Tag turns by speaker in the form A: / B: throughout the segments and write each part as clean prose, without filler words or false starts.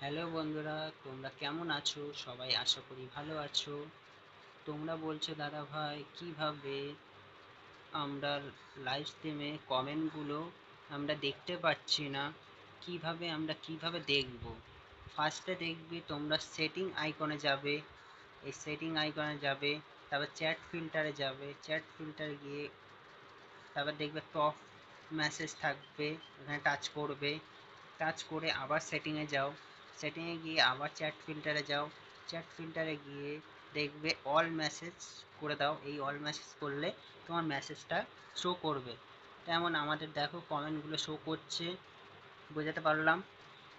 A: Hello বন্ধুরা, তোমরা কেমন আছো? সবাই আশা করি ভালো আছো। তোমরা বলছো দাদা ভাই কিভাবে আমরা লাইভ স্ট্রিমে কমেন্টগুলো আমরা দেখতে পাচ্ছি না, কিভাবে দেখব? ফার্স্টে দেখবি তোমরা সেটিং আইকনে যাবে, এই সেটিং আইকনে যাবে, তারপর চ্যাট ফিল্টারে যাবে, চ্যাট ফিল্টারে গিয়ে তারপর দেখবে টপ মেসেজ থাকবে, ওখানে টাচ করবে, টাচ করে আবার সেটিংয়ে যাও, সেটিংয়ে গিয়ে আবার চ্যাট ফিল্টারে যাও, চ্যাট ফিল্টারে গিয়ে দেখবে অল মেসেজ করে দাও। এই অল মেসেজ করলে তোমার মেসেজটা শো করবে। তেমন আমাদের দেখো কমেন্টগুলো শো করছে, বোঝাতে পারলাম।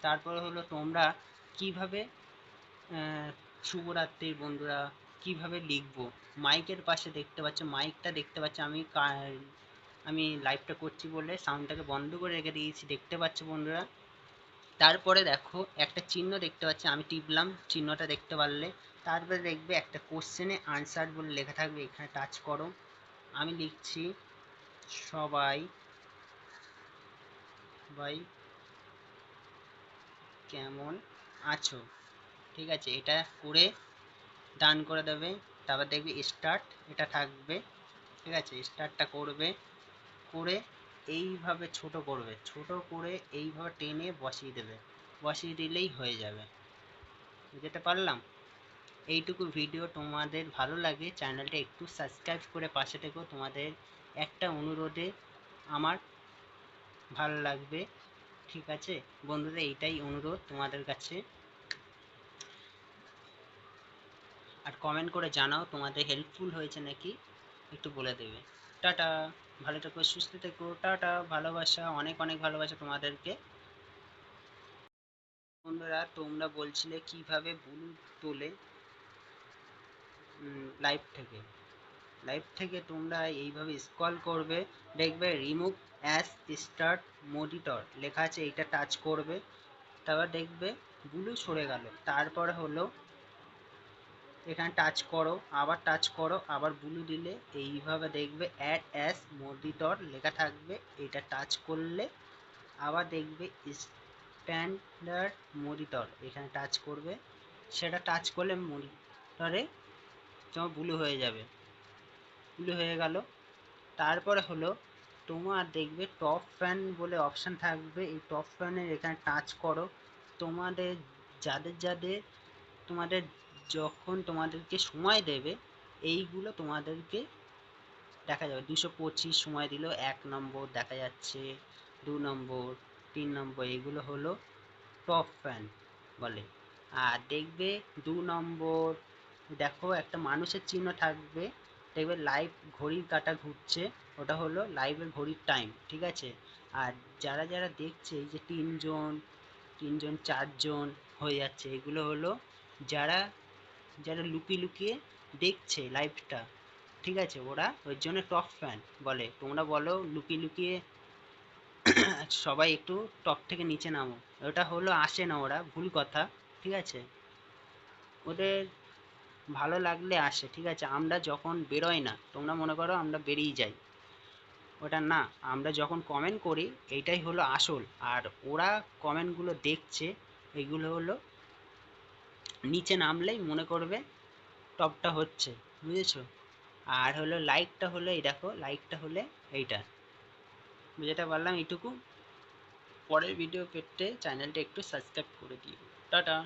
A: তারপরে হলো তোমরা কিভাবে শুভরাত্রি বন্ধুরা কিভাবে লিখবো, মাইকের পাশে দেখতে পাচ্ছ, মাইকটা দেখতে পাচ্ছ, আমি লাইভটা করছি বলে সাউন্ডটাকে বন্ধ করে রেখে দিয়েছি, দেখতে পাচ্ছ বন্ধুরা। তারপরে দেখো একটা চিহ্ন দেখতে পাচ্ছি, আমি টিপলাম, চিহ্নটা দেখতে পারলে। তারপরে দেখবে একটা কোশ্চেনে আনসার বলে লেখা থাকবে, এখানে টাচ করো। আমি লিখছি সবাই বাই কেমন আছো, ঠিক আছে, এটা করে ডান করে দেবে। তারপর দেখবে স্টার্ট এটা থাকবে, ঠিক আছে, স্টার্টটা করবে, করে এইভাবে ছোট করবে, ছোট করে এইভাবে টেনে বসিয়ে দেবে, বসিয়ে দিলেই হয়ে যাবে। বুঝতে পারলাম। এইটুকু ভিডিও তোমাদের ভালো লাগে চ্যানেলটা একটু সাবস্ক্রাইব করে পাশে থেকো, তোমাদের একটা অনুরোধে আমার ভালো লাগবে, ঠিক আছে বন্ধুরা, এইটাই অনুরোধ তোমাদের কাছে। আর কমেন্ট করে জানাও তোমাদের হেল্পফুল হয়েছে নাকি, একটু বলে দেবে। টাটা, ভালো থেকো, সুস্থ থেকো, টাটা, ভালোবাসা, অনেক অনেক ভালোবাসা তোমাদেরকে। বন্ধুরা তোমরা বলছিলে কিভাবে ব্লু তোলে লাইভ থেকে তোমরা এইভাবে স্ক্রল করবে, দেখবে রিমুভ অ্যাস স্টার্ট মনিটর লেখা আছে, এইটা টাচ করবে। তারপর দেখবে ব্লু সরে গেল। তারপরে হলো এখানে টাচ করো, আবার টাচ করো, আবার ব্লু দিলে এইভাবে দেখবে অ্যাড অ্যাস মনিটর লেখা থাকবে, এটা টাচ করলে আবার দেখবে স্ট্যান্ডার্ড মনিটর, এখানে টাচ করবে, সেটা টাচ করলে মনিটরে তোমার ব্লু হয়ে যাবে, ব্লু হয়ে গেল। তারপরে হলো তোমার দেখবে টপ ফ্যান বলে অপশান থাকবে, এই টপ ফ্যানের এখানে টাচ করো। তোমাদের যাদের তোমাদের যখন তোমাদেরকে সময় দেবে এইগুলো তোমাদেরকে দেখা যাবে, 225 সময় দিল, 1 নম্বর দেখা যাচ্ছে, 2 নম্বর, 3 নম্বর, এগুলো হলো টপ ফ্যান বলে। আর দেখবে 2 নম্বর দেখো একটা মানুষের চিহ্ন থাকবে, দেখবে লাইভ ঘড়ির কাঁটা ঘুরছে, ওটা হলো লাইভের ঘড়ির টাইম, ঠিক আছে। আর যারা যারা দেখছে এই যে তিনজন তিনজন চারজন হয়ে যাচ্ছে, এগুলো হলো যারা যারা লুকিয়ে লুকিয়ে দেখছে লাইভটা, ঠিক আছে, ওরা ওই জন্য টপ ফ্যান বলে। তোমরা বলো লুকিয়ে লুকিয়ে সবাই একটু টপ থেকে নিচে নামো, ওটা হলো আসে না, ওরা ভুল কথা, ঠিক আছে, ওদের ভালো লাগলে আসে, ঠিক আছে। আমরা যখন বেরোই না, তোমরা মনে করো আমরা বেরিয়ে যাই, ওটা না, আমরা যখন কমেন্ট করি এইটাই হলো আসল। আর ওরা কমেন্টগুলো দেখছে, এগুলো হলো নিচে নামলেই মনে করবে টপটা হচ্ছে, বুঝেছো। আর হলো লাইকটা হলো এই দেখো, লাইকটা হলে এইটা, বুঝতে পারলাম এইটুকু। পরের ভিডিও পেতে চ্যানেলটা একটু সাবস্ক্রাইব করে দিও। টাটা।